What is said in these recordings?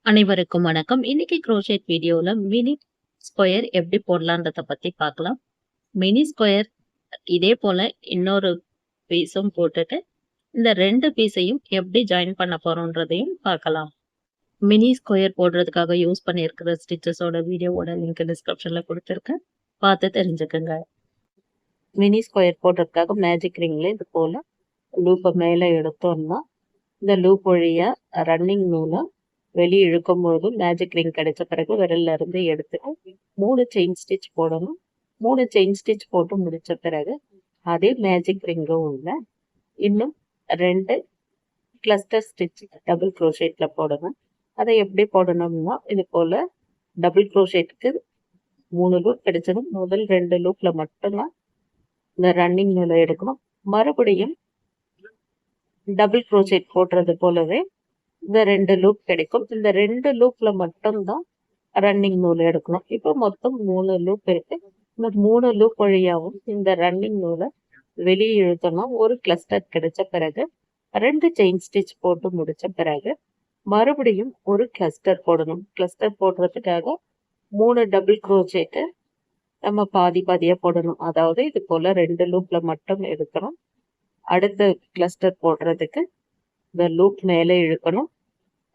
அனைவருக்கும் வணக்கம். இன்னைக்கு க்ரோஷேட் வீடியோல மினி ஸ்கொயர் எப்படி போடலான்றத பத்தி பார்க்கலாம். மினி ஸ்கொயர் இதே போல இன்னொரு பீஸும் போட்டுட்டு இந்த 2 பீஸையும் எப்படி ஜாயின் பண்ண போறோம்ன்றதையும் பார்க்கலாம். மினி ஸ்கொயர் போடுறதுக்காக யூஸ் பண்ணியிருக்கிற ஸ்டிச்சஸோட வீடியோவோட லிங்க் டிஸ்கிரிப்ஷன்ல கொடுத்துருக்கேன். பார்த்து தெரிஞ்சுக்கோங்க. மினி ஸ்கொயர் போடுறதுக்காக மேஜிக் ரிங்ல இது போல லூப்பை மேலே எடுத்தோம்னா இந்த லூப் வழியா ரன்னிங் நூலை வெளியே இழுக்கும் பொழுது மேஜிக் ரிங் கிடைச்ச பிறகு விரல்ல இருந்து எடுத்துட்டு 3 செயின் ஸ்டிச் போடணும். 3 செயின் ஸ்டிச் போட்டு முடிச்ச பிறகு அதே மேஜிக் ரிங்கும் உள்ள இன்னும் 2 கிளஸ்டர் ஸ்டிச் டபுள் க்ரோஷேட்ல போடணும். அதை எப்படி போடணும்னா இது போல டபுள் க்ரோஷேட்டுக்கு 3 லூப் கிடைச்சதும் முதல் 2 லூப்ல மட்டும்தான் இந்த ரன்னிங் நூலை எடுக்கணும். மறுபடியும் டபுள் க்ரோஷேட் போடுறது போலவே இந்த 2 லூப் கிடைக்கும். இந்த 2 லூப்ல மட்டும்தான் ரன்னிங் நூல் எடுக்கணும். இப்போ மொத்தம் 3 லூப் இருக்கு. இந்த 3 லூப் வழியாவும் இந்த ரன்னிங் நூலை வெளியே இழுத்தோம்னா ஒரு கிளஸ்டர் கிடைச்ச பிறகு 2 செயின் ஸ்டிச் போட்டு முடிச்ச பிறகு மறுபடியும் ஒரு கிளஸ்டர் போடணும். கிளஸ்டர் போடுறதுக்காக 3 டபுள் க்ரோஷேட்டு நம்ம பாதி பாதியா போடணும். அதாவது இது போல 2 லூப்ல மட்டும் எடுக்கணும். அடுத்த கிளஸ்டர் போடுறதுக்கு இந்த லூப் மேலே இழுக்கணும்.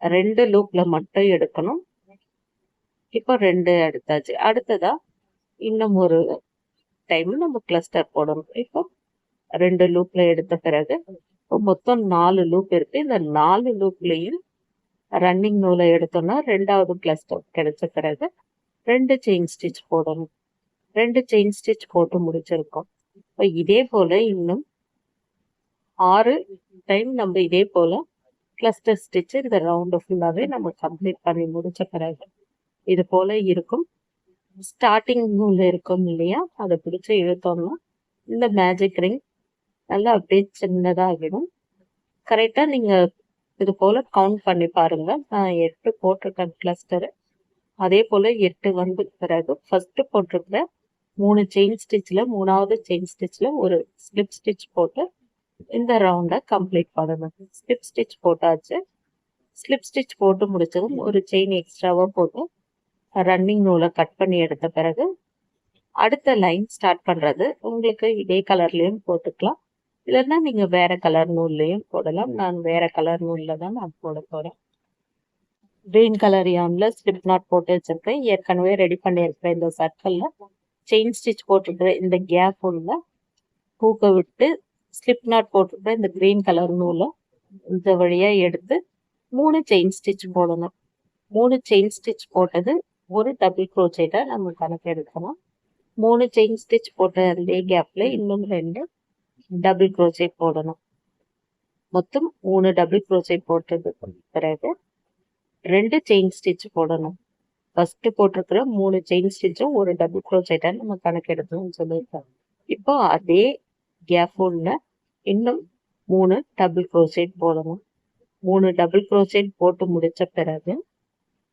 2 லூப்ல மட்டும் எடுக்கணும். இப்போ 2 எடுத்தாச்சு. அடுத்ததா இன்னும் ஒரு டைம் நம்ம கிளஸ்டர் போடணும். இப்போ 2 லூப்ல எடுத்த பிறகு மொத்தம் 4 லூப் இருக்கு. இந்த 4 லூப்லயும் ரன்னிங் நூலை எடுத்தோம்னா 2வது கிளஸ்டர் கிடைச்ச பிறகு 2 செயின் ஸ்டிச் போடணும். 2 செயின் ஸ்டிச் போட்டு முடிச்சிருக்கோம். இப்போ இதே போல இன்னும் 6 டைம் நம்ம இதே போல கிளஸ்டர் ஸ்டிச் இந்த ரவுண்ட் ஃபுல்லாவே நம்ம கம்ப்ளீட் பண்ணி முடிச்ச பிறகு இது போல இருக்கும். ஸ்டார்டிங் நூல் இருக்கும் இல்லையா, அதை பிடிச்சு இழுத்தோம்னா இந்த மேஜிக் ரிங் நல்லா அப்படியே சின்னதாகிடும். கரெக்டா நீங்க இது போல கவுண்ட் பண்ணி பாருங்க. நான் 8 போட்டிருக்கேன் கிளஸ்டரு. அதே போல 8 வந்து பிறகு ஃபர்ஸ்ட் போட்டிருக்கிற 3 செயின் ஸ்டிச்ல 3வது செயின் ஸ்டிச்ல ஒரு ஸ்லிப் ஸ்டிச் போட்டு இந்த ரவுண்டை கம்ப்ளீட் பண்ணணும். ஸ்லிப் ஸ்டிச் போட்டாச்சு. ஸ்லிப் ஸ்டிச் போட்டு முடிச்சதும் ஒரு செயின் எக்ஸ்ட்ராவா போட்டு ரன்னிங் நூலை கட் பண்ணி எடுத்த பிறகு அடுத்த லைன் ஸ்டார்ட் பண்றது உங்களுக்கு இதே கலர்லயும் போட்டுக்கலாம். இல்லைன்னா நீங்க வேற கலர் நூல்லையும் போடலாம். நான் வேற கலர் நூல்ல தான் நான் போட போறேன். கிரீன் கலர் யான்ல ஸ்லிப் நாட் போட்டு வச்சிருக்கேன். ஏற்கனவே ரெடி பண்ணியிருக்கிறேன். இந்த சர்க்கிள்ல செயின் ஸ்டிச் போட்டுருக்கிற இந்த கேப் உள்ள பூக்க விட்டு ஸ்லிப் நாட் போட்டுருக்கிற இந்த கிரீன் கலர் நூலை இந்த வழியா எடுத்து 3 செயின் ஸ்டிச் போடணும். 3 செயின் ஸ்டிச் போட்டது ஒரு டபுள் க்ரோச்சேட்டை நம்ம கணக்கு எடுக்கணும். 3 செயின் ஸ்டிச் போட்ட அதே கேப்ல இன்னும் 2 டபுள் க்ரோச்சேட் போடணும். மொத்தம் 3 டபுள் க்ரோச்சேட் போட்டது பிறகு 2 செயின் ஸ்டிச் போடணும். ஃபர்ஸ்ட் போட்டிருக்கிற 3 செயின் ஸ்டிச்சும் ஒரு டபுள் க்ரோச்சேட்டை நம்ம கணக்கு எடுக்கணும்னு சொல்லியிருக்கோம். இப்போ அதே கேப் உள்ள இன்னும் 3 டபுள் க்ரோச்சேட் போடணும். 3 டபுள் க்ரோச்சேட் போட்டு முடிச்ச பிறகு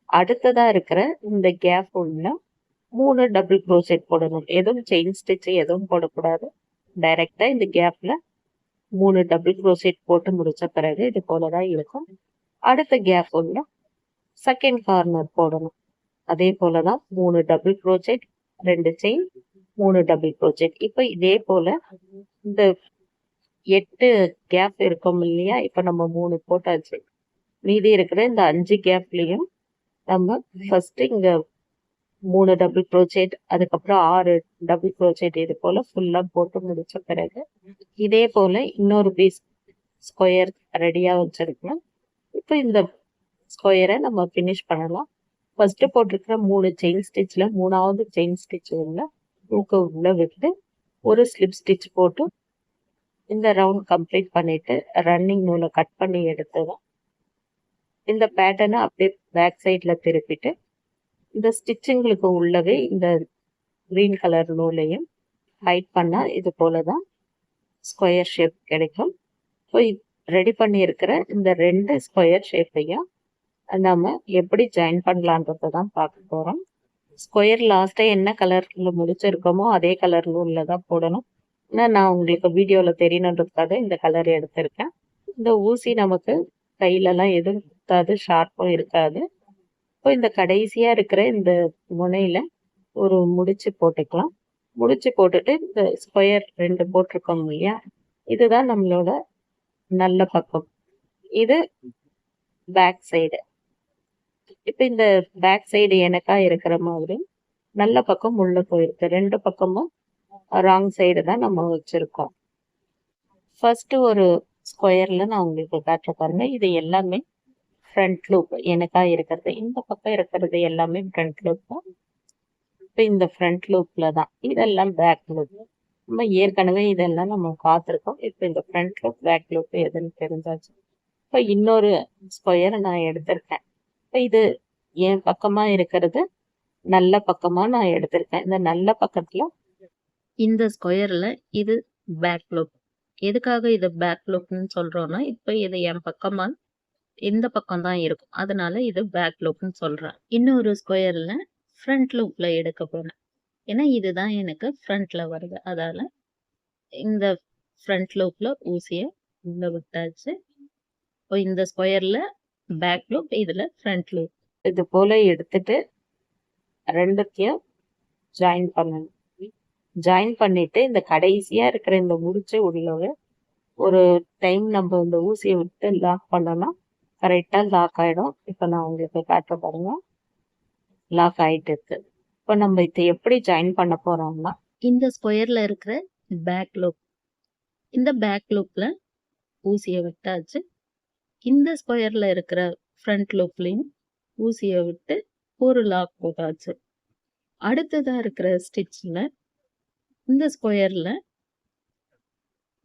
அடுத்ததா இருக்கிற இந்த கேப் உள்ள 3 டபுள் க்ரோச்சேட் போடணும். எதுவும் செயின் ஸ்டிச் எதுவும் போடக்கூடாது. டைரக்டா இந்த கேப்ல 3 டபுள் க்ரோச்சேட் போட்டு முடிச்ச பிறகு இது போலதான் இருக்கும். அடுத்த கேப் உள்ள செகண்ட் கார்னர் போடணும். அதே போலதான் 3 டபுள் க்ரோச்சேட் 2 செயின் 3 டபுள் க்ரோச்சேட். இப்ப இதே போல இந்த 8 கேப் இருக்கும் இல்லையா, இப்ப நம்ம 3 போட்டாச்சு. மீதி இருக்கிற இந்த 5 கேப்லயும் நம்ம ஃபர்ஸ்ட் இங்க 3 டபுள் க்ரோச்சேட், அதுக்கப்புறம் 6 டபுள் க்ரோச்சேட் இது போல ஃபுல்லா போட்டு முடிச்ச பிறகு இதே போல இன்னொரு பீஸ் ஸ்கொயர் ரெடியா வச்சிருக்கணும். இப்போ இந்த ஸ்கொயரை நம்ம ஃபினிஷ் பண்ணலாம். ஃபர்ஸ்ட் போட்டிருக்கிற 3 செயின் ஸ்டிச்ல 3வது செயின் ஸ்டிச் உள்ள ஊக்க உள்ள விட்டு ஒரு ஸ்லிப் ஸ்டிச் போட்டு இந்த ரவுண்ட் கம்ப்ளீட் பண்ணிட்டு ரன்னிங் நூலை கட் பண்ணி எடுத்ததும் இந்த பேட்டர்னை அப்படியே பேக் சைட்ல திருப்பிட்டு இந்த ஸ்டிச்சிங்களுக்கு உள்ளவே இந்த கிரீன் கலர் நூலையும் ஹைட் பண்ணா இது போலதான் ஸ்கொயர் ஷேப் கிடைக்கும். ஸோ ரெடி பண்ணி இருக்கிற இந்த 2 ஸ்கொயர் ஷேப்பையும் நம்ம எப்படி ஜாயின் பண்ணலான்றத தான் பார்க்க போறோம். ஸ்கொயர் லாஸ்டா என்ன கலர்ல முடிச்சிருக்கோமோ அதே கலர் நூல்ல தான் போடணும். நான் உங்களுக்கு வீடியோல தெரியணுன்றதுக்காக இந்த கலர் எடுத்திருக்கேன். இந்த ஊசி நமக்கு கையிலலாம் எதுவும் குத்தாது, ஷார்ப்பும் இருக்காது. இப்போ இந்த கடைசியா இருக்கிற இந்த முனையில ஒரு முடிச்சு போட்டுக்கலாம். முடிச்சு போட்டுட்டு இந்த ஸ்கொயர் 2 போட்டிருக்கோம் இல்லையா, இதுதான் நம்மளோட நல்ல பக்கம். இது பேக் சைடு. இப்ப இந்த பேக் சைடு எனக்கா இருக்கிற மாதிரி நல்ல பக்கம் உள்ள போயிருக்கு. 2 பக்கமும் ராங் சைடு தான் நம்ம வச்சிருக்கோம். ஃபர்ஸ்ட் ஒரு ஸ்கொயர்ல நான் உங்களுக்கு காட்டுற பாருங்க. இது எல்லாமே ஃப்ரண்ட் லூப் எனக்கா இருக்கிறது. இந்த பக்கம் இருக்கிறது எல்லாமே ஃப்ரண்ட் லூப் தான். இப்போ இந்த ஃப்ரண்ட் லூப்ல தான் இதெல்லாம் பேக் லூப். நம்ம ஏற்கனவே இதெல்லாம் நம்ம பார்த்துருக்கோம். இப்போ இந்த ஃப்ரண்ட் லூப் பேக் லூப் எதுன்னு தெரிஞ்சாச்சு. இப்போ இன்னொரு ஸ்கொயர் நான் எடுத்திருக்கேன். இப்போ இது என் பக்கமா இருக்கிறது நல்ல பக்கமா நான் எடுத்திருக்கேன். இந்த நல்ல பக்கத்துல இந்த ஸ்கொயர்ல இது பேக் லூப். எதுக்காக இது பேக் லூப்னு சொல்றோம்னா, இப்போ இது என் பக்கமா இந்த பக்கம் தான் இருக்கும். அதனால இது பேக் லூப்னு சொல்றேன். இன்னொரு ஸ்கொயர்ல ஃப்ரண்ட் லூப்ல எடுக்க போறேன். ஏன்னா இதுதான் எனக்கு ஃப்ரண்ட்ல வருது. அதால இந்த ஃப்ரண்ட் லூப்ல ஊசிய உள்ள விட்டாச்சு. இப்போ இந்த ஸ்கொயர்ல பேக் லூப், இதுல ஃப்ரண்ட் லூப். இது போல எடுத்துட்டு ரெண்டுத்தையும் ஜாயின் பண்ணணும். ஜாயின் பண்ணிட்டு இந்த கடைசியா இருக்கிற இந்த முடிச்சு உள்ள ஒரு டைம் நம்ம இந்த ஊசியை விட்டு லாக் பண்ணோம்னா கரெக்டா லாக் ஆயிடும். இப்ப நான் உங்களுக்கு காட்ட பாருங்க, லாக் ஆயிட்டு இருக்கு. இப்போ நம்ம இதை எப்படி ஜாயின் பண்ண போறோம்னா, இந்த ஸ்கொயர்ல இருக்கிற பேக் லூப், இந்த பேக் லூப்ல ஊசியை விட்டாச்சு. இந்த ஸ்கொயர்ல இருக்கிற ஃப்ரண்ட் லூப்லயும் ஊசியை விட்டு ஒரு லாக் போட்டாச்சு. அடுத்ததா இருக்கிற ஸ்டிச்ல இந்த ஸ்கொயர்ல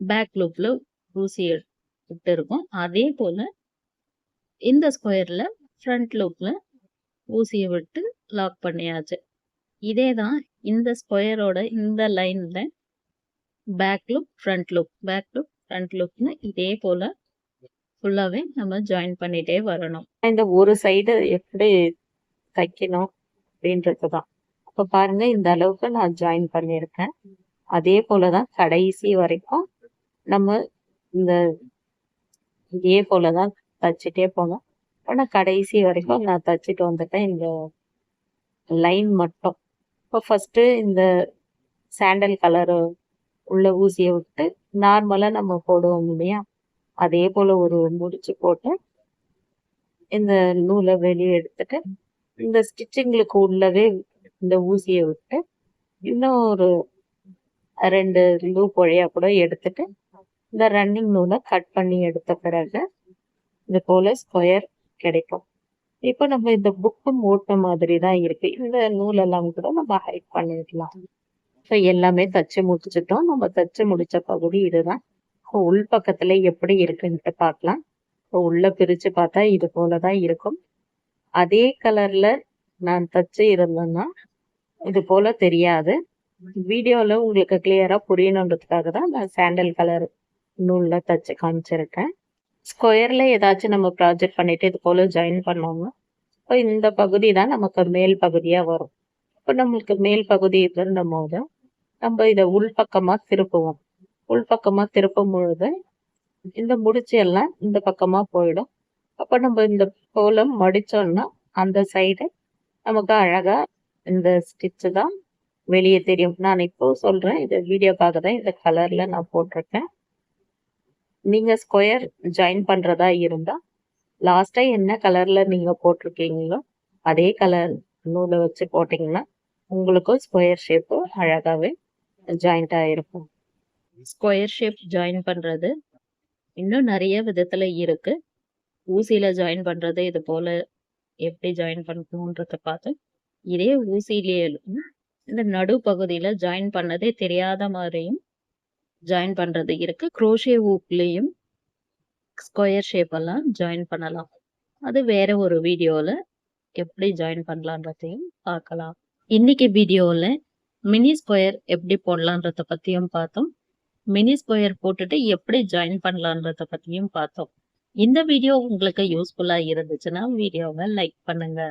பேக் லூப்ல ஊசியை விட்டு இருக்கும். அதே போல இந்த ஸ்கொயர்ல ஃப்ரண்ட் லூப்ல ஊசியை விட்டு லாக் பண்ணியாச்சு. இதேதான் இந்த ஸ்கொயரோட இந்த லைன்ல back loop front loop, back loop front லூப்னு இதே போல ஃபுல்லாவே நம்ம ஜாயின் பண்ணிட்டே வரணும். இந்த ஒரு சைடு எப்படி தைக்கணும் அப்படின்றது தான். அப்ப பாருங்க, இந்த அளவுக்கு நான் ஜாயின் பண்ணியிருக்கேன். அதே போலதான் கடைசி வரைக்கும் நம்ம இந்த இதே போலதான் தச்சுட்டே போனோம். ஆனா கடைசி வரைக்கும் நான் தச்சுட்டு வந்துட்டேன் இந்த லைன் மட்டும். இப்போ ஃபர்ஸ்ட் இந்த சாண்டல் கலர் உள்ள ஊசியை விட்டு நார்மலா நம்ம போடுவோம் இல்லையா, அதே போல ஒரு முடிச்சு போட்டு இந்த நூலை வெளியே எடுத்துட்டு இந்த ஸ்டிச்சிங்களுக்கு உள்ளவே இந்த ஊசியை விட்டு இன்னும் ஒரு 2 லூப் வழியா கூட எடுத்துட்டு இந்த ரன்னிங் நூலை கட் பண்ணி எடுத்த பிறகு இது போல ஸ்கொயர் கிடைக்கும். இப்போ நம்ம இந்த புக்கு மூட்ட மாதிரி தான் இருக்கு. இந்த நூலெல்லாம் கூட நம்ம ஹைட் பண்ணிடலாம். இப்போ எல்லாமே தச்சு முடிச்சிட்டோம். நம்ம தச்சு முடிச்ச பகுதி இதுதான். உள் பக்கத்துல எப்படி இருக்குன்ட்டு பார்க்கலாம். இப்போ உள்ள பிரிச்சு பார்த்தா இது போலதான் இருக்கும். அதே கலர்ல நான் தச்சு இருந்தேன்னா இது போல தெரியாது. வீடியோல உங்களுக்கு கிளியரா புரியணுன்றதுக்காக தான் நான் சாண்டல் கலர் நூல்ல தச்சு காமிச்சிருக்கேன். ஸ்கொயர்ல ஏதாச்சும் நம்ம ப்ராஜெக்ட் பண்ணிட்டு இது போல ஜாயின் பண்ணோம்னா இப்போ இந்த பகுதி தான் நமக்கு மேல் பகுதியா வரும். இப்போ நம்மளுக்கு மேல் பகுதி இருந்தும் போது நம்ம இதை உள்பக்கமா திருப்புவோம். உள்பக்கமா திருப்பும் பொழுது இந்த முடிச்சு எல்லாம் இந்த பக்கமா போயிடும். அப்ப நம்ம இந்த போல மடிச்சோம்னா அந்த சைடு நமக்கு அழகா இந்த ஸ்டிச்சு தான் வெளியே தெரியும். நான் இப்போ சொல்றேன், இந்த வீடியோக்காக தான் இந்த கலர்ல நான் போட்டிருக்கேன். நீங்க ஸ்கொயர் ஜாயின் பண்றதா இருந்தா லாஸ்டா என்ன கலர்ல நீங்க போட்டிருக்கீங்களோ அதே கலர் நூலை வச்சு போட்டீங்கன்னா உங்களுக்கும் ஸ்கொயர் ஷேப்பு அழகாவே ஜாயிண்ட் ஆயிருக்கும். ஸ்கொயர் ஷேப் ஜாயின் பண்றது இன்னும் நிறைய விதத்துல இருக்கு. ஊசியில ஜாயின் பண்றது இது போல எப்படி ஜாயின் பண்ணணும்ன்றத பார்த்து இதே ஊசியிலேயே இந்த நடு பகுதியில ஜாயின் பண்ணதே தெரியாத மாதிரியும் ஜாயின் பண்றது இருக்கு. குரோஷே ஊக்லயும் ஸ்கொயர் ஷேப் எல்லாம் ஜாயின் பண்ணலாம். அது வேற ஒரு வீடியோல எப்படி ஜாயின் பண்ணலான்றதையும் பார்க்கலாம். இன்னைக்கு வீடியோல மினி ஸ்கொயர் எப்படி போடலான்றத பத்தியும் பார்த்தோம். மினி ஸ்கொயர் போட்டுட்டு எப்படி ஜாயின் பண்ணலான்றத பத்தியும் பார்த்தோம். இந்த வீடியோ உங்களுக்கு யூஸ்ஃபுல்லா இருந்துச்சுன்னா வீடியோவை லைக் பண்ணுங்க.